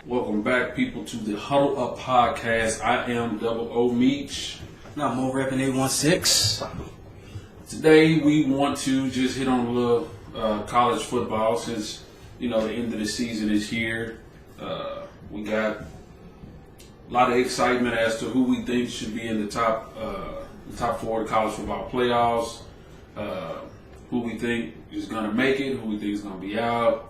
Welcome back, people, to the Huddle Up podcast. I am Double O Meech. Now Mo repping 816. Today we want to just hit on a little college football since the end of the season is here. We got a lot of excitement as to who we think should be in the top four of the college football playoffs. Who we think is going to make it, who we think is going to be out.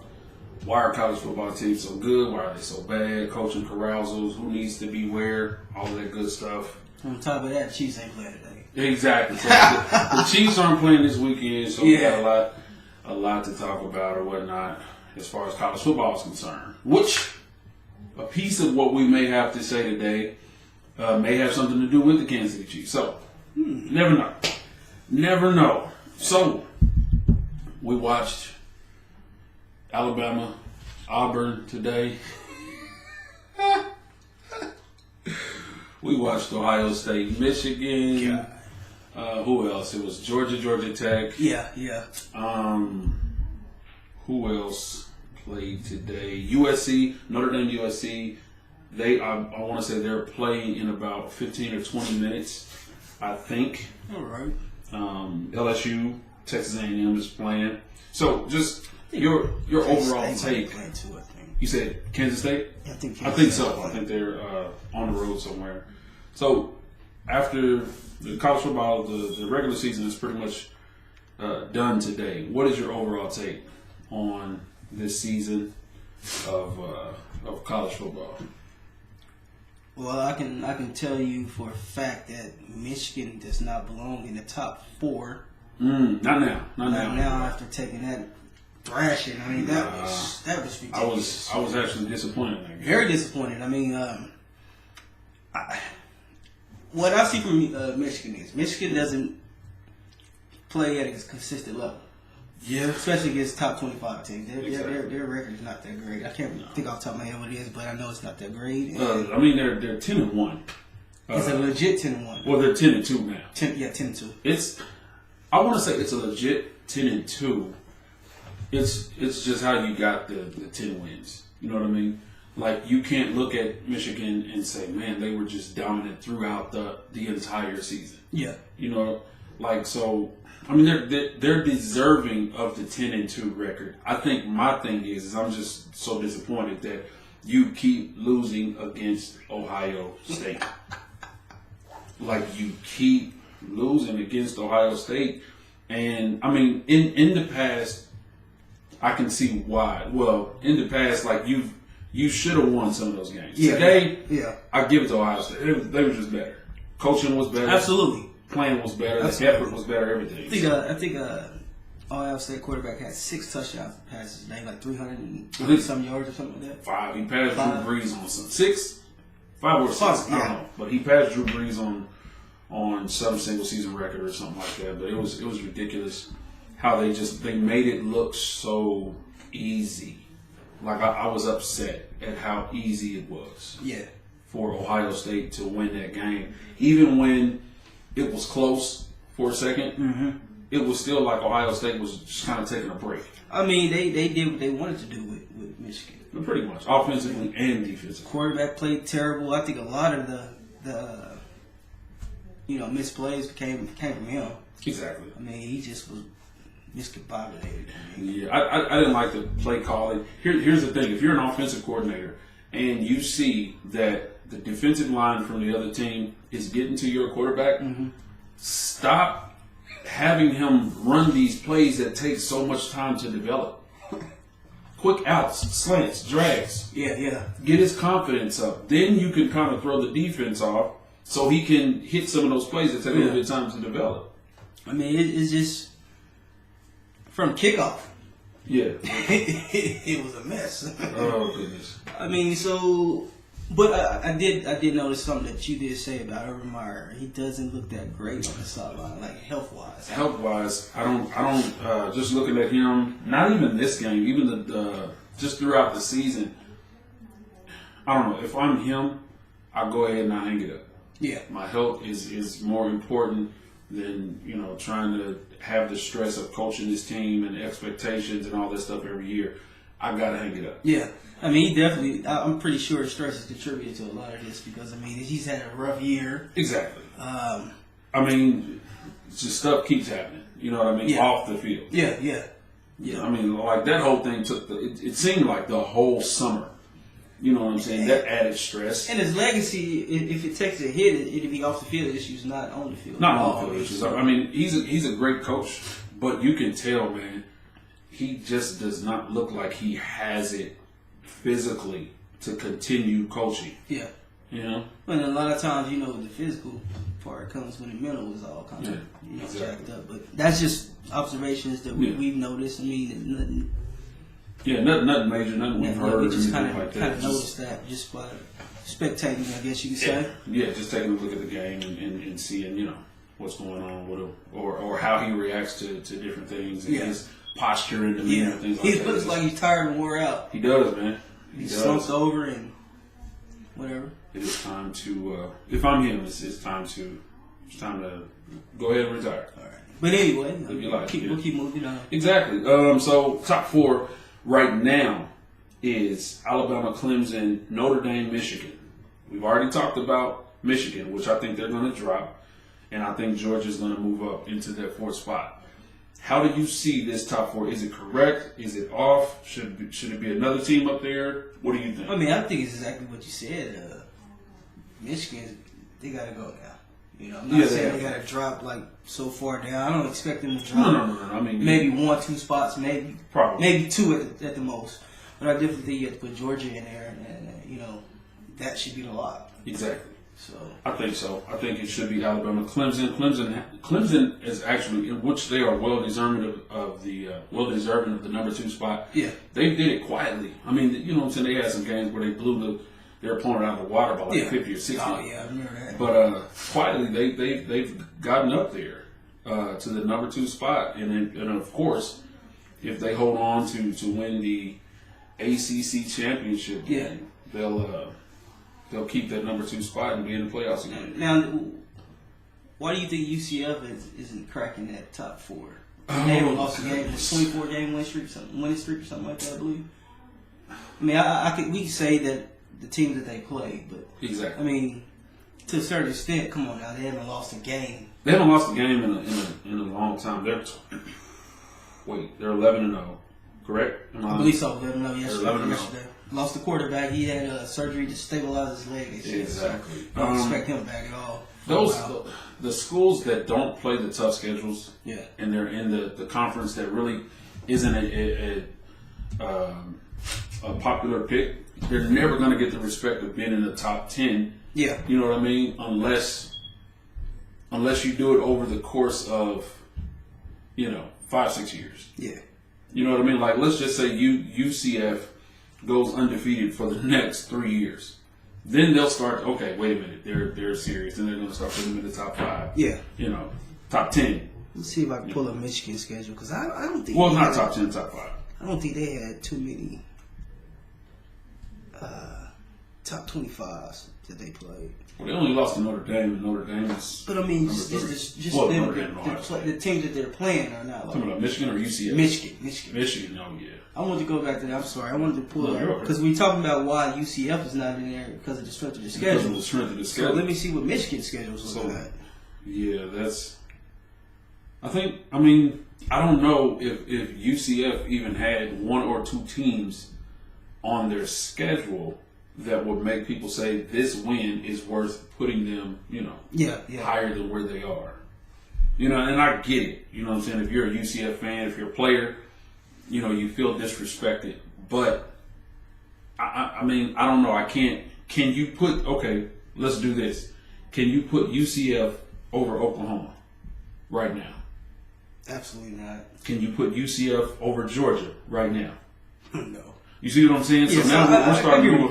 Why are college football teams so good? Why are they so bad? Coaching carousals, who needs to be where? All of that good stuff. On top of that, Chiefs ain't playing today. Exactly. So the Chiefs aren't playing this weekend, so we got a lot to talk about or whatnot as far as college football is concerned. Which a piece of what we may have to say today may have something to do with the Kansas City Chiefs. So never know. Never know. So we watched Alabama, Auburn today. We watched Ohio State, Michigan. Who else? It was Georgia Tech. Yeah. Who else played today? USC, Notre Dame, USC. I want to say they're playing in about 15 or 20 minutes, I think. All right. LSU, Texas A&M is playing. So just your overall take. You said Kansas State? Yeah, I think so. I think they're on the road somewhere. So after the college football, the regular season is pretty much done today. What is your overall take on this season of college football? Well, I can tell you for a fact that Michigan does not belong in the top four. Not now. Not now after taking that thrashing. I mean, that was ridiculous. I was actually disappointed. Very disappointed. I mean, what I see from Michigan is Michigan doesn't play at a consistent level. Yeah, especially against top 25 teams. Their record is not that great. I can't think off the top of my head what it is, but I know it's not that great. I mean, they're 10-1. It's a legit 10-1. Well, they're 10-2 now. 10-2. I want to say it's a legit 10-2. It's just how you got the 10 wins. You know what I mean? Like, you can't look at Michigan and say, man, they were just dominant throughout the entire season. Yeah. So I mean, they're deserving of the 10-2 record. I think my thing is I'm just so disappointed that you keep losing against Ohio State. Like, you keep losing against Ohio State, and I mean, in the past, I can see why. Well, in the past, like you should have won some of those games. Yeah, Today, yeah. I give it to Ohio State. They were just better. Coaching was better. Absolutely. Playing was better. Absolutely. The effort was better. Everything. I think Ohio State quarterback had 6 touchdowns passes today, like 300 some yards or something like that. 5. He passed Drew Brees on some 6, 5 or 6. I don't know, but he passed Drew Brees on some single season record or something like that. But it was ridiculous how they made it look so easy. Like, I was upset at how easy it was. Yeah. For Ohio State to win that game, even when it was close for a second. Mm-hmm. It was still like Ohio State was just kind of taking a break. I mean, they did what they wanted to do with Michigan. But pretty much, offensively and defensively. Quarterback played terrible. I think a lot of the missed plays came from him. Exactly. I mean, he just was miscombobulated. Yeah, I didn't like the play calling. Here's the thing: if you're an offensive coordinator and you see that the defensive line from the other team is getting to your quarterback, stop having him run these plays that take so much time to develop. Quick outs, slants, drags. Yeah. Get his confidence up. Then you can kind of throw the defense off so he can hit some of those plays that take a little bit of time to develop. I mean, it's just from kickoff. Yeah. It was a mess. Oh, goodness. I mean, but I did notice something that you did say about Urban Meyer. He doesn't look that great on the sideline, like health-wise. Health-wise, I don't. Just looking at him, not even this game, even just throughout the season. I don't know. If I'm him, I'll go ahead and I hang it up. Yeah, my health is more important than trying to have the stress of coaching this team and the expectations and all that stuff every year. I gotta hang it up. Yeah. I mean, he definitely, I'm pretty sure stress has contributed to a lot of this because, I mean, he's had a rough year. Exactly. I mean, just stuff keeps happening. You know what I mean? Yeah. Off the field. Yeah. I mean, like that whole thing took it seemed like the whole summer. You know what I'm saying? That added stress. And his legacy, if it takes a hit, it'll be off the field issues, not on the field. Not on the field issues. I mean, he's a great coach, but you can tell, man, he just does not look like he has it physically to continue coaching. Yeah. You know? And a lot of times, you know, the physical part comes when the mental is all kind of jacked up. But that's just observations that we've noticed. I mean, nothing. Yeah, nothing major, nothing we've heard. We just kind of noticed that just by spectating, I guess you could say. Yeah, just taking a look at the game and seeing, you know, what's going on with him or how he reacts to different things and his posture and demeanor and things like that. He looks like he's tired and wore out. He does, man. He's slumped over and whatever. It is time to. If I'm him, it's time to go ahead and retire. All right. But anyway, we'll keep moving on. Exactly. So top 4 right now is Alabama, Clemson, Notre Dame, Michigan. We've already talked about Michigan, which I think they're going to drop, and I think Georgia's going to move up into that 4th spot. How do you see this top 4? Is it correct? Is it off? Should it be another team up there? What do you think? I mean, I think it's exactly what you said. Michigan, they got to go now. You know, I'm not saying they got to drop like so far down. I don't expect them to drop. No. I mean, maybe 1-2 spots, probably maybe 2 at the most. But I definitely think you have to put Georgia in there, and you know, that should be the lock. Exactly. So I think so. I think it should be Alabama, Clemson. Clemson is actually, in which they are well deserving of the number 2 spot. Yeah, they did it quietly. I mean, you know what I'm saying? They had some games where they blew their opponent out of the water by like 50 or 60. Oh yeah, I remember that. But quietly, they've gotten up there to the number 2 spot, and of course, if they hold on to win the ACC championship game, they'll keep that number 2 spot and be in the playoffs again. Now, why do you think UCF isn't cracking that top 4? They haven't lost a game, 24-game winning streak or something like that, I believe. I mean, we can say that the teams that they play, but exactly. I mean, to a certain extent, come on now, they haven't lost a game. They haven't lost a game in a long time. They're 11-0, correct? I believe so. 11-0 11-0. yesterday. Lost the quarterback. He had surgery to stabilize his leg. Exactly. I don't expect him back at all. The schools that don't play the tough schedules, and they're in the conference that really isn't a popular pick, they're never going to get the respect of being in the top 10. Yeah. You know what I mean? Unless you do it over the course of, 5-6 years. Yeah. You know what I mean? Like, let's just say UCF goes undefeated for the next 3 years. Then they'll start, okay, wait a minute, they're serious, and they're going to start putting them in the top 5. Yeah. Top 10. Let's see if I can pull up Michigan's schedule, because I don't think... Well, not top 10, top 5. I don't think they had too many top 25s that they played. Well, they only lost to Notre Dame, and Notre Dame is... But I mean, just the teams that they're playing are not like... Talking about Michigan or UCF? Michigan, oh yeah. I wanted to go back to that. I'm sorry. I wanted to pull up because we talking about why UCF is not in there because of the strength of the schedule. Because of the strength of the schedule. So let me see what Michigan's schedule is looking at. Yeah, I don't know if UCF even had 1 or 2 teams on their schedule that would make people say this win is worth putting them, higher than where they are. And I get it. You know what I'm saying? If you're a UCF fan, if you're a player, you feel disrespected. But, I don't know. Can you put, okay, let's do this. Can you put UCF over Oklahoma right now? Absolutely not. Can you put UCF over Georgia right now? No. You see what I'm saying? Yeah, so now we're starting to move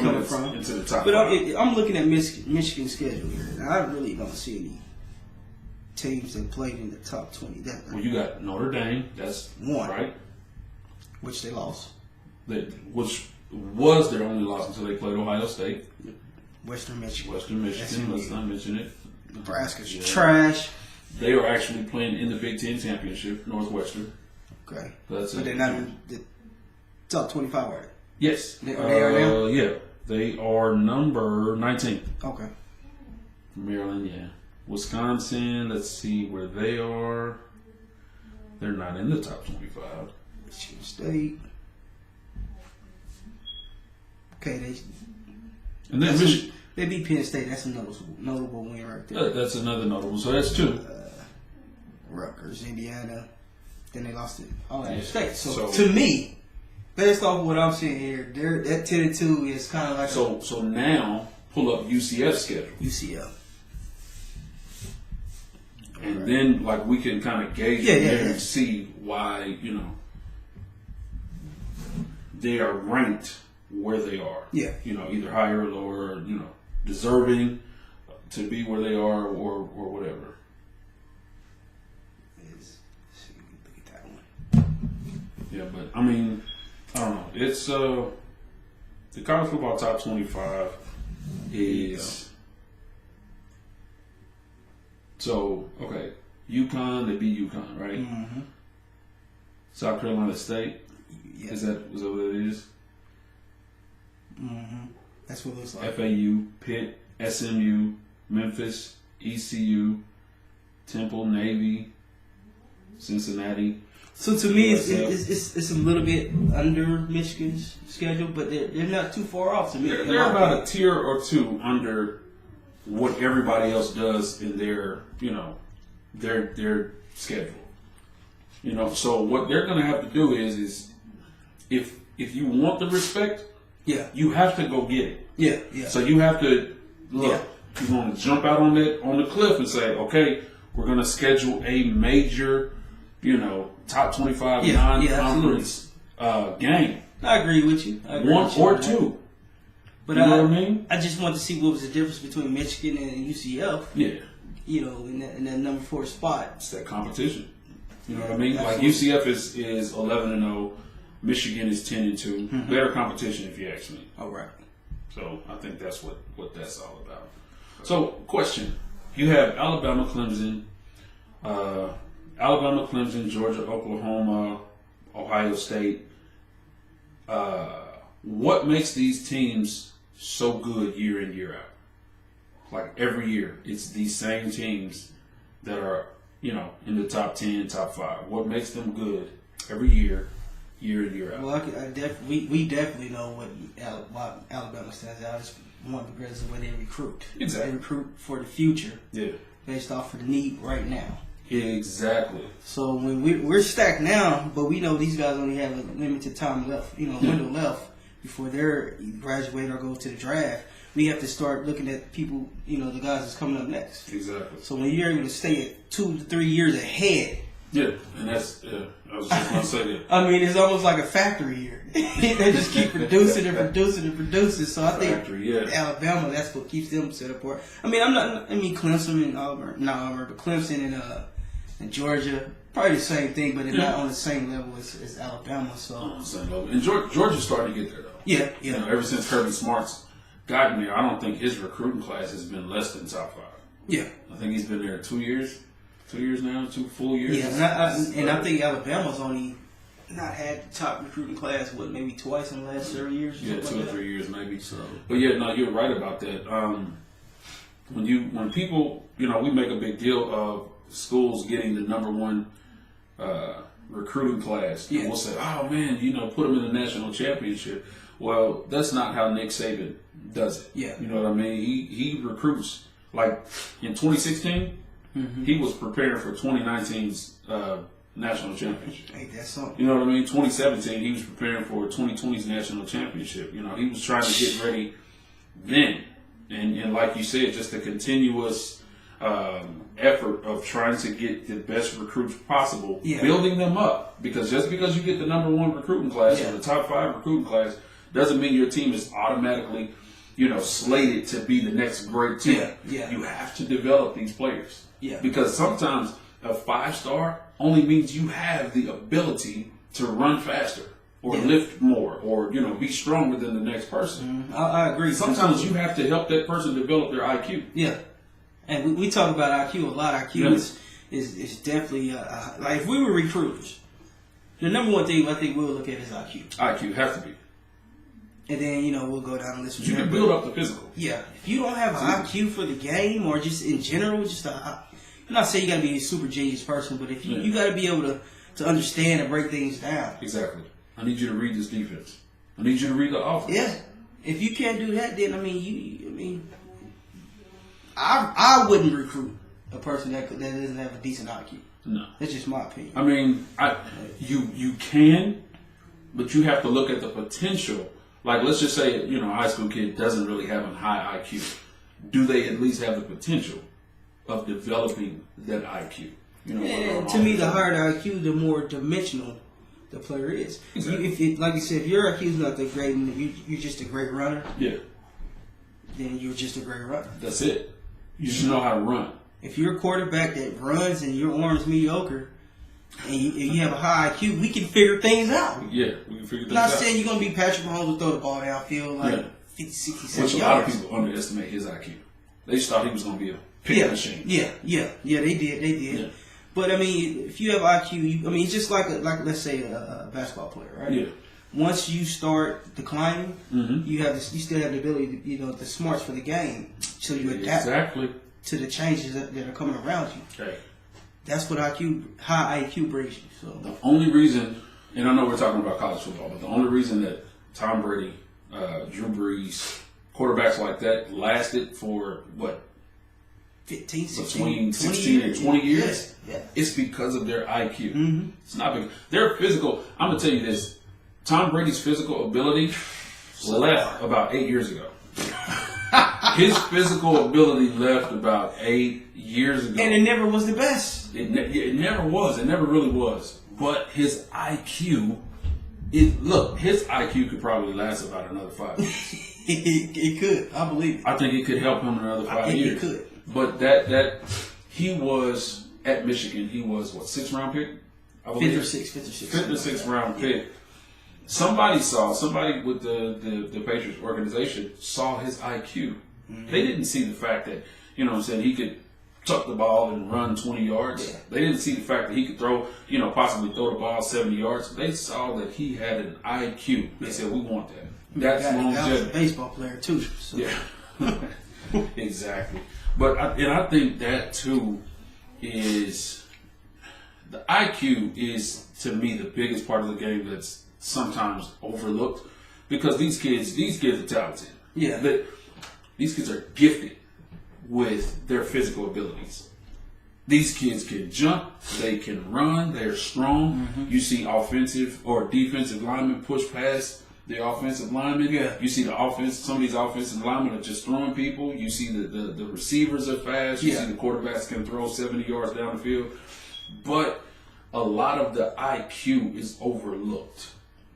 into the top 5. But I'm looking at Michigan's schedule here, and I really don't see any teams that played in the top 20. Well, you got Notre Dame. That's 1, right? Which they lost. Which was their only loss until they played Ohio State. Western Michigan. Let's not mention it. Nebraska's trash. They are actually playing in the Big Ten championship, Northwestern. Okay. But they're not. top 25, right? Yes. They are now? Yeah. They are number 19. Okay. Maryland, yeah. Wisconsin, let's see where they are. They're not in the top 25. Michigan State. Okay, And then Michigan. they beat Penn State. That's a notable win right there. That's another notable. So that's 2. Rutgers, Indiana. Then they lost to Ohio Yeah. State. So So- to me, based off of what I'm seeing here, that 10-2 is kind of like So now pull up UCF's schedule. UCF. And then, like, we can kind of gauge Yeah, from yeah, there yeah. and see why, they are ranked where they are. Yeah. Either higher or lower, or, deserving to be where they are or whatever. Look at that one. Yeah, but, I mean, I don't know. It's, the college football top 25 is... So, okay, UConn, they beat UConn, right? Mm-hmm. South Carolina State, Yeah. is that what it is? Mm-hmm. That's what it looks like. FAU, Pitt, SMU, Memphis, ECU, Temple, Navy, Cincinnati. So to me, USF. it's a little bit under Michigan's schedule, but they're not too far off to me. They're about a tier or 2 under what everybody else does in their, their schedule. So what they're going to have to do is if you want the respect, Yeah. you have to go get it. Yeah. Yeah. So you have to look. Yeah. You want to jump out on the cliff and say, okay, we're going to schedule a major, top 25 non-conference game. I agree with you. I agree One with you or on that. 2. But You know what I mean? I just want to see what was the difference between Michigan and UCF. Yeah, In that number 4 spot. it's that competition. You know what I mean? Absolutely. Like UCF is 11-0, Michigan is 10-2. Mm-hmm. Better competition, if you ask me. All right. So I think that's what that's all about. So, question: you have Alabama, Clemson, Georgia, Oklahoma, Ohio State. What makes these teams so good year in, year out? Like every year, it's these same teams that are, in the top 10, top 5. What makes them good every year in, year out? Well, we definitely know why Alabama stands out. It's one because of the way they recruit. Exactly. They recruit for the future Yeah, based off of the need right now. exactly. So when we're stacked now, but we know these guys only have a limited time left, window left before they're graduate or go to the draft. We have to start looking at people, the guys that's coming up next. Exactly. So when you're able to stay at 2 to 3 years ahead, Yeah, and that's I was just gonna say that. I mean, it's almost like a factory here. They just keep producing and producing and producing. So I think Factory, yeah. Alabama, that's what keeps them set apart. I mean, Clemson and Auburn, but Clemson and Georgia, probably the same thing, but they're not on the same level as Alabama. So Same level. And Georgia's starting to get there though. yeah. Ever since Kirby Smart's gotten there, I don't think his recruiting class has been less than top 5. Yeah. I think he's been there 2 years. 2 years now, 2 full years. Yeah, and I think Alabama's only not had the top recruiting class, maybe twice in the last 30 years? Yeah, 2 like or that? 3 years maybe. So, but yeah, no, you're right about that. When people, we make a big deal of schools getting the number 1 recruiting class. Yeah. And we'll say, oh man, put them in the national championship. Well, that's not how Nick Saban does it. Yeah. You know what I mean? He recruits. Like in 2016, he was preparing for 2019's national championship. Hey, that's something. You know what I mean? 2017, he was preparing for 2020's national championship. He was trying to get ready then. And like you said, just a continuous effort of trying to get the best recruits possible, building them up. Because just because you get the number 1 recruiting class or the top 5 recruiting class doesn't mean your team is automatically, slated to be the next great team. Yeah. You have to develop these players. Yeah. Because sometimes a 5-star only means you have the ability to run faster or lift more or, be stronger than the next person. I agree. Sometimes you have to help that person develop their IQ. Yeah. And we talk about IQ a lot. IQ is definitely, like if we were recruiters, The number one thing I think we'll look at is IQ. IQ has to be. And then, we'll go down the list. You can build up the physical. Yeah. If you don't have an IQ for the game or just in general, I'm not saying you got to be a super genius person, but if you got to be able to understand and break things down. Exactly. I need you to read this defense. I need you to read the offense. Yeah. If you can't do that, then, I wouldn't recruit a person that doesn't have a decent IQ. No. That's just my opinion. I mean, you can, but you have to look at the potential. Like, let's just say, a high school kid doesn't really have a high IQ. Do they at least have the potential of developing that IQ? To me, the higher the IQ, the more dimensional the player is. Exactly. Like you said, if your IQ is not that great and you're just a great runner, yeah, then you're just a great runner. That's it. You just know how to run. If you're a quarterback that runs and your arm's mediocre, and you have a high IQ, we can figure things out. Yeah, we can figure things out. Not saying you're going to be Patrick Mahomes who throw the ball downfield like 50, 60, 70 Which a yards. lot of people underestimate his IQ. They just thought he was going to be a pick machine. Yeah, they did. Yeah. But, if you have IQ, it's just like let's say a basketball player, right? Yeah. Once you start declining, Mm-hmm. you still have the ability, the smarts for the game, so you adapt to the changes that are coming around you. Okay. That's what high IQ brings you. So the only reason, and I know we're talking about college football, but the only reason that Tom Brady, Drew Brees, quarterbacks like that lasted for 15, 16, between 20 16 and 20 years, yeah. It's because of their IQ. Mm-hmm. It's not because their physical. I'm gonna tell you this: Tom Brady's physical ability left about 8 years ago. His physical ability left about 8 years ago, and it never was the best. It never was. It never really was. But his IQ, his IQ could probably last about another 5 years. It could. I believe it. I think it could help him another 5 years. It could. But that he was at Michigan. He was 6th round pick? I believe. Fifth or sixth round pick. Somebody with the Patriots organization saw his IQ. Mm-hmm. They didn't see the fact that, he could tuck the ball and run 20 yards. Yeah. They didn't see the fact that he could possibly throw the ball 70 yards. They saw that he had an IQ. They said, we want that. That's longevity. He was a baseball player too. So. Yeah. Exactly. But I think that too is the IQ is, to me, the biggest part of the game that's sometimes overlooked, because these kids are talented. Yeah. These kids are gifted with their physical abilities. These kids can jump, they can run, they're strong. Mm-hmm. You see offensive or defensive linemen push past the offensive linemen. Yeah. You see some of these offensive linemen are just throwing people. You see the receivers are fast. You see the quarterbacks can throw 70 yards down the field. But a lot of the IQ is overlooked.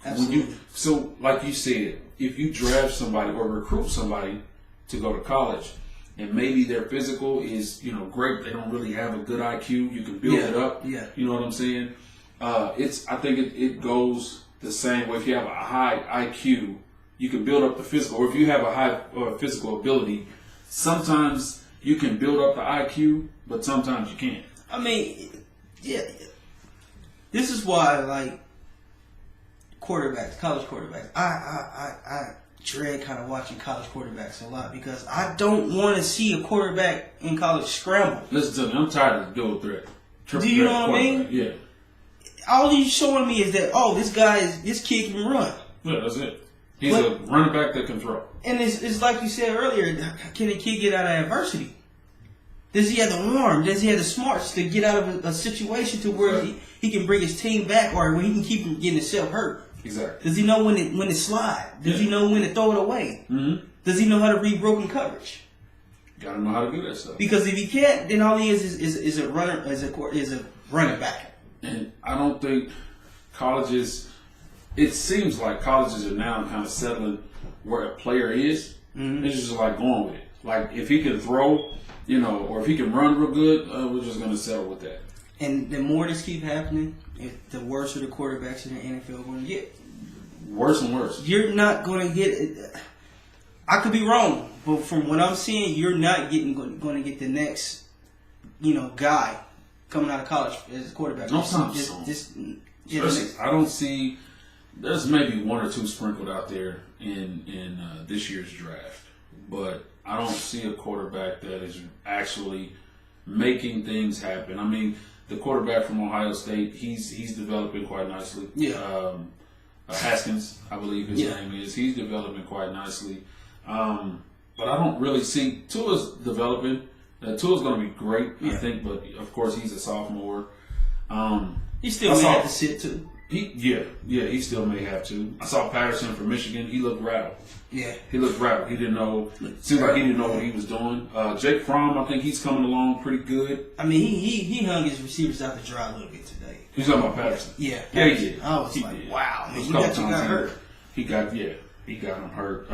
Absolutely. So, like you said, if you draft somebody or recruit somebody to go to college, and maybe their physical is, great, they don't really have a good IQ, you can build it up. Yeah. You know what I'm saying? I think it goes the same way. If you have a high IQ, you can build up the physical. Or if you have a high physical ability, sometimes you can build up the IQ, but sometimes you can't. This is why, quarterbacks, college quarterbacks, I dread kind of watching college quarterbacks a lot, because I don't want to see a quarterback in college scramble. Listen to me, I'm tired of the dual threat. Do you know what I mean? Yeah. All he's showing me is that, this kid can run. Yeah, that's it. He's a running back that can throw. And it's like you said earlier, can a kid get out of adversity? Does he have the arm? Does he have the smarts to get out of a situation to where he can bring his team back, or where he can keep from getting himself hurt? Exactly. Does he know when to slide? Does he know when to throw it away? Mm-hmm. Does he know how to read broken coverage? Gotta know how to do that stuff. Because if he can't, then all he is a runner, is a running back. And I don't think colleges. It seems like colleges are now kind of settling where a player is. Mm-hmm. It's just like going with it. Like if he can throw, or if he can run real good, we're just gonna settle with that. And the more this keeps happening, the worse the quarterbacks in the NFL are going to get. Worse and worse. You're not going to get. I could be wrong, but from what I'm seeing, you're not going to get the next, guy coming out of college as a quarterback. No, just Yeah, I don't see. There's maybe one or two sprinkled out there in this year's draft, but I don't see a quarterback that is actually making things happen. I mean, the quarterback from Ohio State, he's developing quite nicely. Yeah. Haskins, I believe his name is. He's developing quite nicely. But I don't really see Tua's developing. Tua's going to be great, I think, but of course he's a sophomore. He still may have to sit too. He still may have to. I saw Patterson from Michigan. He looked rattled. Yeah. He looked rattled. He didn't know. Seemed like he didn't know what he was doing. Jake Fromm, I think he's coming along pretty good. I mean, he hung his receivers out the dry a little bit today. He's talking about Patterson. Yeah. Yeah. I was he like, did. wow, man, you got hurt. He got him hurt.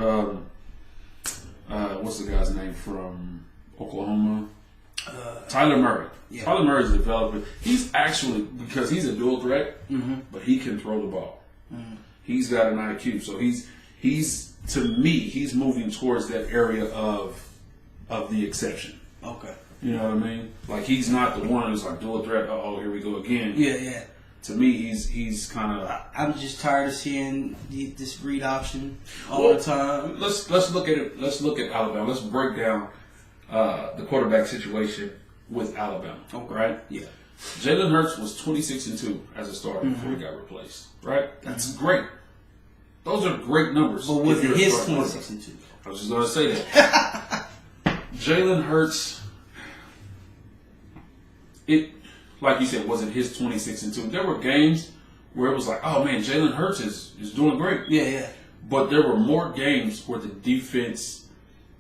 What's the guy's name from Oklahoma? Tyler Murray. Yeah. Tyler Murray's developing. He's actually, because he's a dual threat, but he can throw the ball. He's got an IQ, so he's to me, he's moving towards that area of the exception. Okay. You know what I mean? Like, he's not the one who's like dual threat. Oh, here we go again. Yeah. To me, he's kind of. I'm just tired of seeing this read option all the time. Let's look at it. Let's look at Alabama. Let's break down the quarterback situation with Alabama. Okay. Right? Yeah. Jalen Hurts was 26-2 as a starter before he got replaced. Right? That's great. Those are great numbers. But was it his 26-2? I was just going to say that. Jalen Hurts. It, like you said, wasn't his 26-2. There were games where it was like, oh man, Jalen Hurts is doing great. Yeah. But there were more games where the defense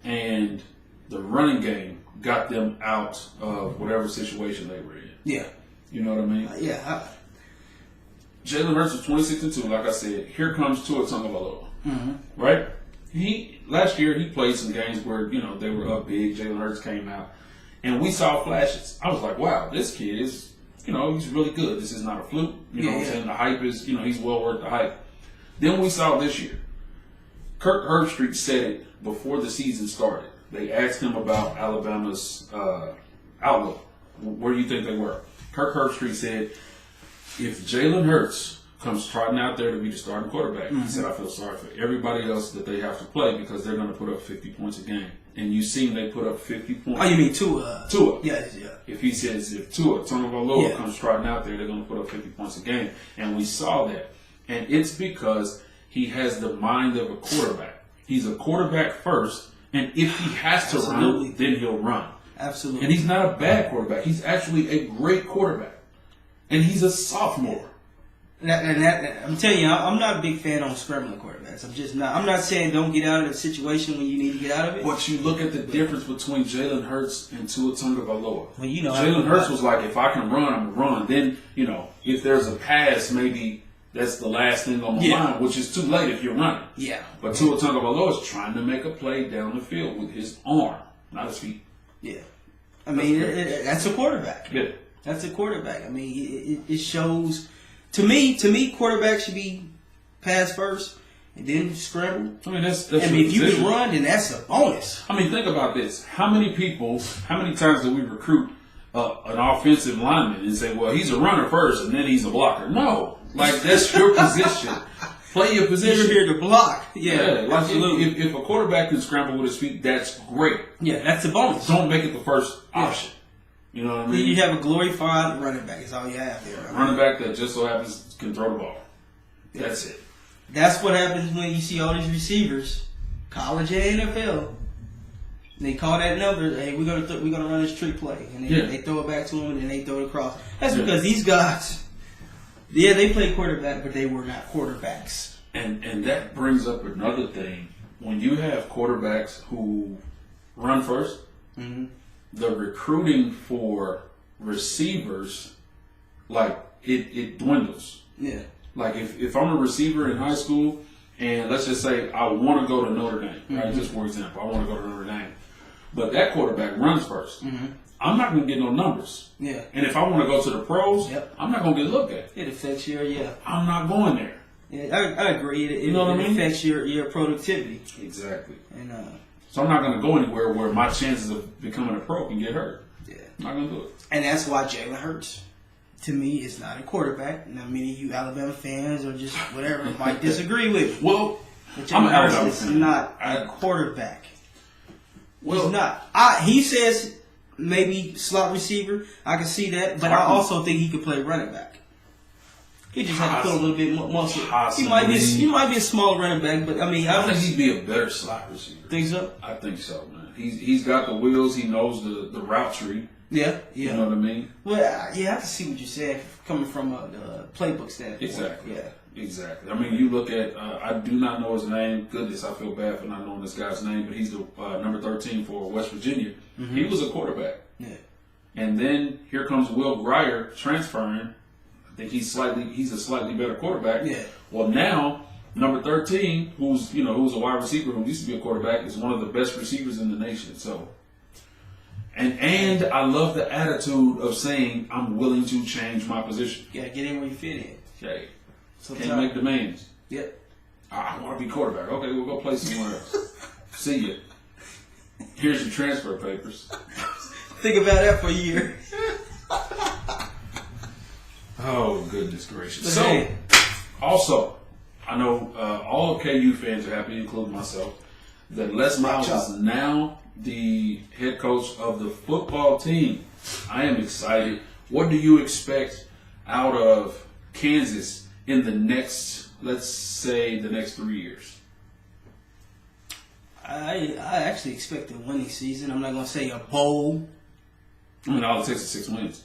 and the running game got them out of whatever situation they were in. Yeah. You know what I mean? Jalen Hurts was 26-2. Like I said, here comes Tua Tagovailoa. Right? Last year he played some games where they were up big. Jalen Hurts came out. And we saw flashes. I was like, wow, this kid is, he's really good. This is not a fluke. You know what I'm saying? The hype is, he's well worth the hype. Then we saw this year. Kirk Herbstreit said it before the season started. They asked him about Alabama's outlook. Where do you think they were? Kirk Herbstreit said, if Jalen Hurts comes trotting out there to be the starting quarterback, he said, I feel sorry for everybody else that they have to play because they're going to put up 50 points a game. And you seen they put up 50 points. Oh, you mean Tua? Tua. Yeah. If he says, if Tua Tagovailoa comes trotting out there, they're going to put up 50 points a game. And we saw that. And it's because he has the mind of a quarterback. He's a quarterback first. And if he has to run, then he'll run. Absolutely. And he's not a bad quarterback. He's actually a great quarterback. And he's a sophomore. I'm telling you, I'm not a big fan on scrambling quarterbacks. I'm just not. I'm not saying don't get out of the situation when you need to get out of it. But you look at the difference between Jalen Hurts and Tua Tagovailoa. Well, Jalen Hurts was like, if I can run, I'm going to run. Then, if there's a pass, maybe that's the last thing on my mind, which is too late if you're running. Yeah. But Tua Tagovailoa is trying to make a play down the field with his arm, not his feet. Yeah. I mean, that's a quarterback. Yeah. That's a quarterback. I mean, it shows. To me, quarterbacks should be pass first and then scramble. I mean, that's if you can run, then that's a bonus. I mean, think about this. How many times do we recruit an offensive lineman and say, well, he's a runner first and then he's a blocker? No. Like, that's your position. Play your position. You're here to block. Yeah, absolutely. If a quarterback can scramble with his feet, that's great. Yeah, that's a bonus. Don't make it the first option. You know what I mean? You have a glorified running back. Is all you have there. Running back that just so happens can throw the ball. That's it. That's what happens when you see all these receivers, college and NFL. They call that number. Hey, we're gonna run this trick play, and they throw it back to them, and then they throw it across. That's because these guys, they played quarterback, but they were not quarterbacks. And that brings up another thing. When you have quarterbacks who run first. The recruiting for receivers, like, it dwindles. Yeah. Like, if I'm a receiver in high school, and let's just say I want to go to Notre Dame, right? Just for example, I want to go to Notre Dame. But that quarterback runs first. I'm not going to get no numbers. Yeah. And if I want to go to the pros, I'm not going to get looked at. It affects your, I'm not going there. Yeah, I agree. It affects your productivity. Exactly. And so I'm not going to go anywhere where my chances of becoming a pro can get hurt. Yeah. I'm not going to do it. And that's why Jalen Hurts to me, is not a quarterback. Now, many of you Alabama fans or just whatever might disagree with me. Well, but I'm an Alabama is fan. not a quarterback. Well, He's not. He says maybe slot receiver. I can see that, but I also think he could play running back. He just had to put a little bit more muscle. He might be a small running back, but I mean, I think he'd be a better slot receiver. Think so? I think so, man. He's got the wheels. He knows the route tree. Yeah. You know what I mean? Well, yeah, I can see what you said coming from the playbook standpoint. Exactly. Yeah. Exactly. I mean, you look at, I do not know his name. Goodness, I feel bad for not knowing this guy's name, but he's the number 13 for West Virginia. Mm-hmm. He was a quarterback. Yeah. And then here comes Will Grier transferring. I think he's a slightly better quarterback. Yeah. Well, now number 13, who's a wide receiver who used to be a quarterback, is one of the best receivers in the nation. So, and I love the attitude of saying I'm willing to change my position. You gotta get in where you fit in. Okay. Sometimes. Can't make demands. Yep. I want to be quarterback. Okay, we'll go play somewhere else. See ya. Here's your transfer papers. Think about that for a year. Oh, goodness gracious. But So, hey. also, I know all of KU fans are happy, including myself, that Les Miles is now the head coach of the football team. I am excited. What do you expect out of Kansas in the next, let's say, the next 3 years? I actually expect a winning season. I'm not going to say a bowl. I mean, all it takes is 6 wins.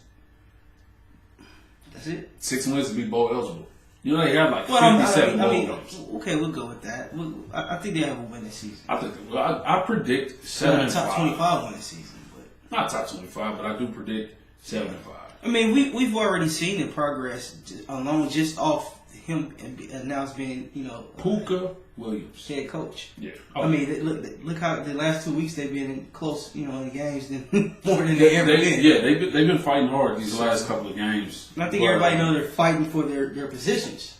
That's it? 6 wins to be bowl eligible. You know, they have like 57 bowl games. Okay, we'll go with that. I think they have a winning season. I think I predict 75. Top 25 winning season. But Not top 25, but I do predict 75. I mean, we've already seen the progress alone just off him and now it's being, Puka Williams, head coach. Yeah. I mean, look how the last 2 weeks they've been in close, in the games more than they ever been. Yeah, they've been fighting hard these last couple of games. And I think everybody knows they're fighting for their positions.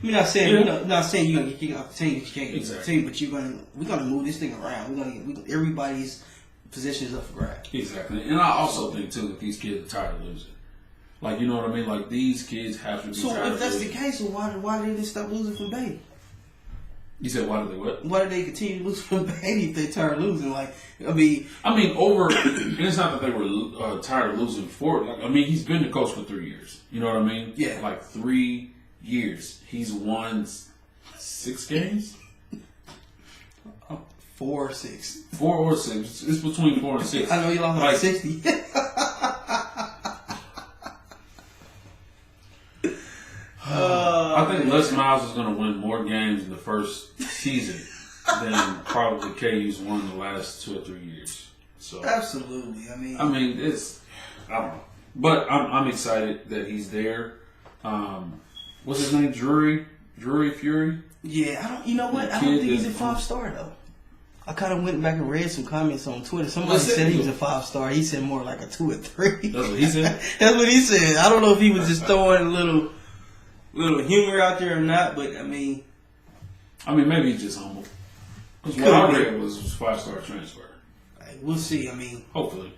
I mean, not saying you're gonna get kicked off the team, you can't get the team, but we're gonna move this thing around. Everybody's position is up for grabs. Exactly, and I also think too that these kids are tired of losing. Like, you know what I mean? Like, these kids have to be tired of losing. So if that's the case, why did they stop losing from Beatty? You said why did they what? Why did they continue to lose from Beatty if they tired of losing? Like, I mean, and it's not that they were tired of losing for it. Like, I mean, he's been the coach for 3 years. You know what I mean? Yeah. Like 3 years. He's won 6 games? 4 or 6. 4 or 6. It's between 4 and 6. I know you lost like 60. I think Les Miles is going to win more games in the first season than probably KU's won the last 2 or 3 years. So Absolutely. I mean, I don't know, but I'm excited that he's there. What's his name? Drury Fury. Yeah, I don't. You know what? I don't think he's a 5-star though. I kind of went back and read some comments on Twitter. Somebody said he was a 5-star. He said more like a 2 or 3. That's what he said. That's what he said. I don't know if he was just throwing a little humor out there or not, but I mean maybe he's just humble. Because what I read was 5-star transfer. We'll see. I mean, hopefully,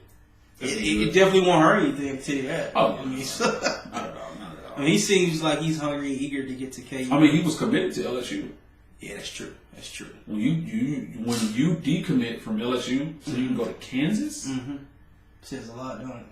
it definitely won't hurt anything. I tell you that. Oh, I mean, not at all. I mean, he seems like he's hungry and eager to get to KU. I mean, he was committed to LSU. Yeah, that's true. That's true. When you decommit from LSU, so you can go to Kansas. Mm-hmm. Says a lot, don't it?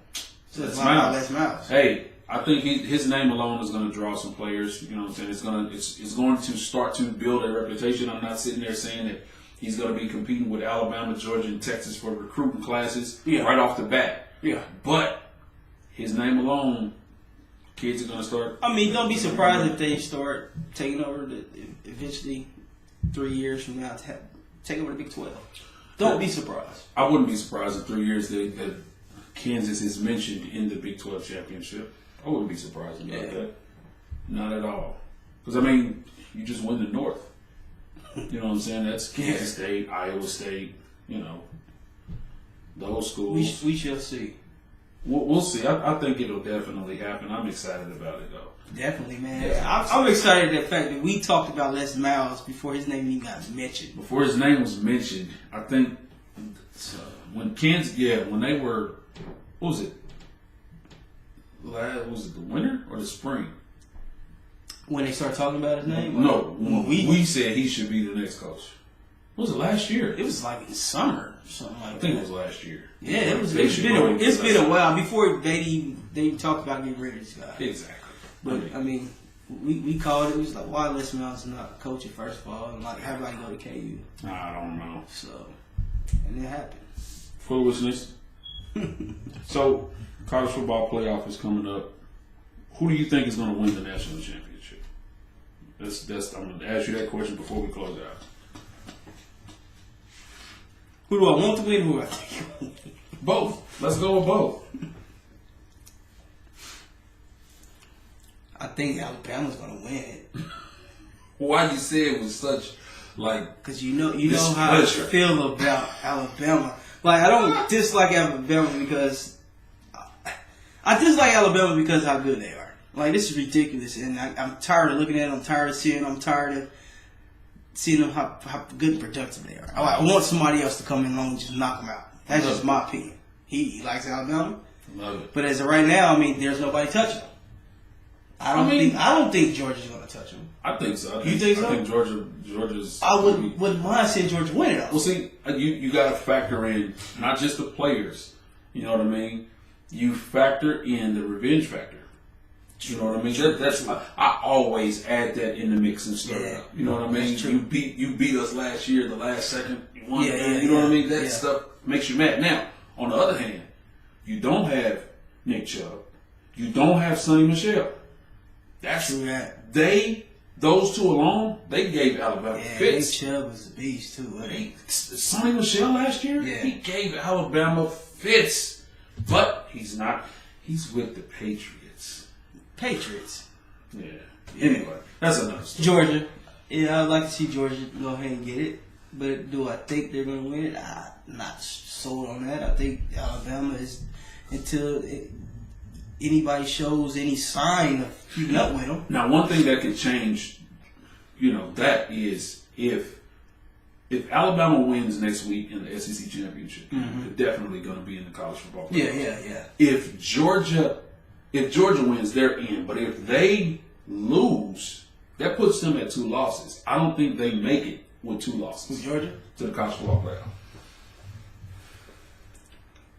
Says Les a lot about Les Miles. Hey, I think his name alone is going to draw some players. You know what I'm saying? It's going to start to build a reputation. I'm not sitting there saying that he's going to be competing with Alabama, Georgia, and Texas for recruiting classes right off the bat. Yeah. But his name alone, kids are going to start. I mean, don't be surprised if they start taking over eventually 3 years from now to take over the Big 12. Don't be surprised. I wouldn't be surprised in 3 years that Kansas is mentioned in the Big 12 championship. I wouldn't be surprised about that. Not at all. Because, I mean, you just win the North. You know what I'm saying? That's Kansas State, Iowa State, those schools. We shall see. We'll see. I think it'll definitely happen. I'm excited about it, though. Definitely, man. Yeah. I'm excited at the fact that we talked about Les Miles before his name even got mentioned. Before his name was mentioned, I think when Kansas, when they were, what was it? was it the winter or the spring? When they start talking about his name? No, when we said he should be the next coach. Was it last year? It was like in summer or something like that. I think it was last year. Yeah, it's been a while before they even talked about getting rid of this guy. Exactly. But I mean, we called it. We was like, why Les Miles not coaching first of all, and like everybody go to KU. I don't know. So, and it happened. Foolishness. So, college football playoff is coming up. Who do you think is going to win the national championship? I'm going to ask you that question before we close out. Who do I want to win? Who do I think? Both. Let's go with both. I think Alabama's going to win it. Why you say it was such because you know how I feel about Alabama. Like I don't dislike Alabama because I dislike Alabama because of how good they are. Like this is ridiculous, and I'm tired of looking at them. I'm tired of seeing them. I'm tired of seeing them how good and productive they are. I want somebody else to come in along and just knock them out. That's just my opinion. He likes Alabama. Love it. But as of right now, I mean, there's nobody touching them. I don't think Georgia's going to touch them. I think so. You think so? I think Georgia's. I wouldn't mind seeing Georgia win it though. Well, see, you got to factor in not just the players. You know what I mean? You factor in the revenge factor. You know what I mean? That's I always add that in the mix and stir it up. You know what I mean? You beat us last year, the last second. You won. You know what I mean? That stuff makes you mad. Now, on the other hand, you don't have Nick Chubb. You don't have Sonny Michel. That's true. That those two alone, they gave Alabama fits. Nick Chubb was a beast too. Sonny Michel last year, he gave Alabama fits, but he's not. He's with the Patriots. Yeah. Anyway, that's another story. Georgia. Yeah, I'd like to see Georgia go ahead and get it, but do I think they're going to win it? I'm not sold on that. I think Alabama is until anybody shows any sign of keeping up with them. Now, one thing that could change, that is if Alabama wins next week in the SEC championship, they're definitely going to be in the college football playoff. Yeah. If Georgia wins, they're in. But if they lose, that puts them at 2 losses. I don't think they make it with 2 losses. With Georgia? To the college football playoff.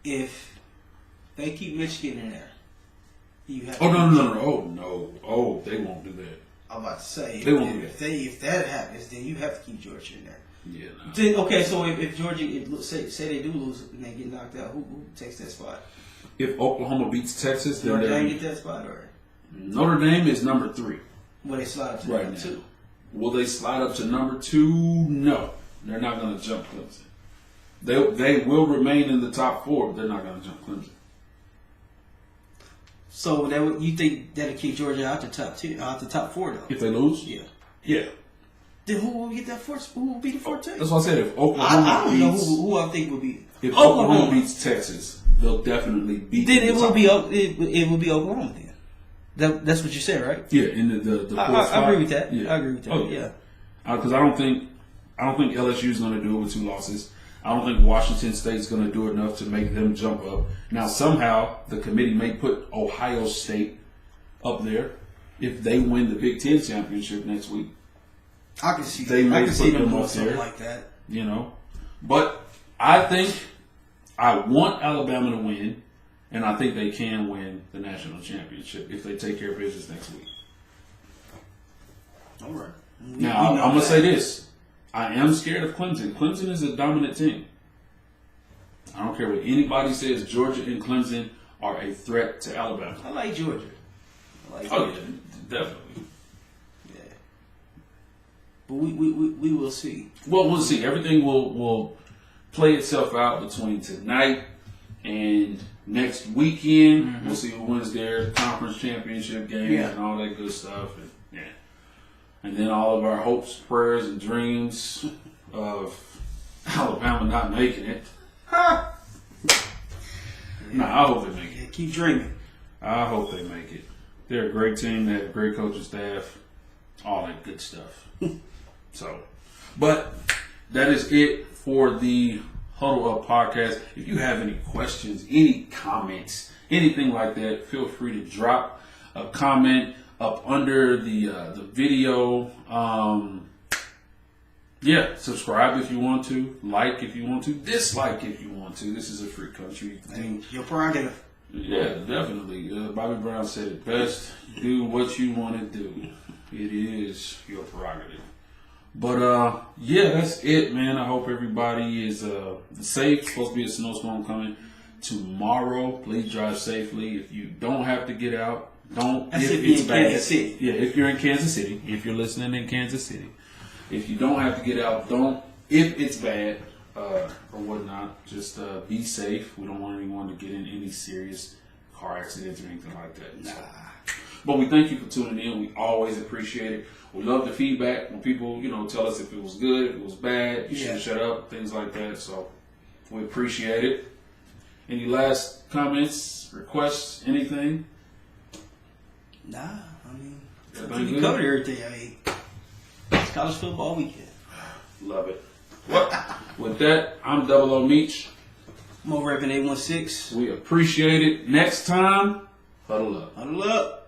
If they keep Michigan in there, you have. No. Oh no. Oh, they won't do that. I'm about to say they won't do that. If that happens, then you have to keep Georgia in there. Yeah. No. Then, okay, so if Georgia, say they do lose and they get knocked out, who takes that spot? If Oklahoma beats Texas, then Notre Dame get that spot, or Notre Dame is number 3. Will they slide up to right number now. 2? Will they slide up to number 2? No, they're not going to jump Clemson. They will remain in the top 4, but they're not going to jump Clemson. So you think that'll keep Georgia out the top 2, out the top 4 though? If they lose, yeah. Then who will get that first? Who will be the 4th team? That's what I said. If Oklahoma I don't know who I think will be. If Oklahoma beats Texas, they'll definitely beat. Then it will be Oklahoma. Then that's what you said, right? Yeah, in the I agree with that. Yeah. I agree with that. Oh, yeah. Because I don't think LSU is going to do it with 2 losses. I don't think Washington State's going to do enough to make them jump up. Now, somehow the committee may put Ohio State up there if they win the Big Ten championship next week. I can see them doing up something there, like that. But I think I want Alabama to win, and I think they can win the national championship if they take care of business next week. All right. Now, I'm going to say this. I am scared of Clemson. Clemson is a dominant team. I don't care what anybody says. Georgia and Clemson are a threat to Alabama. I like Georgia. Yeah, definitely. But we will see. Well, we'll see. Everything will play itself out between tonight and next weekend. Mm-hmm. We'll see who wins their conference championship games and all that good stuff. And then all of our hopes, prayers, and dreams of Alabama not making it. I hope they make it. Keep dreaming. I hope they make it. They're a great team. They have a great coaching staff. All that good stuff. But that is it for the Huddle Up podcast. If you have any questions, any comments, anything like that, feel free to drop a comment up under the video. Yeah, subscribe if you want to, like if you want to, dislike if you want to. This is a free country. Your prerogative. Yeah, definitely. Bobby Brown said it best. Do what you want to do. It is your prerogative. But yeah, that's it, man. I hope everybody is safe. Supposed to be a snowstorm coming tomorrow. Please drive safely. If you don't have to get out, don't. That's if it's it's bad. Kansas City. Yeah, if you're in Kansas City. If you're listening in Kansas City. If you don't have to get out, don't. If it's bad or whatnot, just be safe. We don't want anyone to get in any serious car accidents or anything like that. Nah. But we thank you for tuning in. We always appreciate it. We love the feedback when people, tell us if it was good, if it was bad, you should shut up, things like that. So we appreciate it. Any last comments, requests, anything? Nah, I mean, Everything we good? covered everything. I mean, it's college football weekend. Love it. Well, with that, I'm Double O Meach. I'm over at 816. We appreciate it. Next time, huddle up. Huddle up.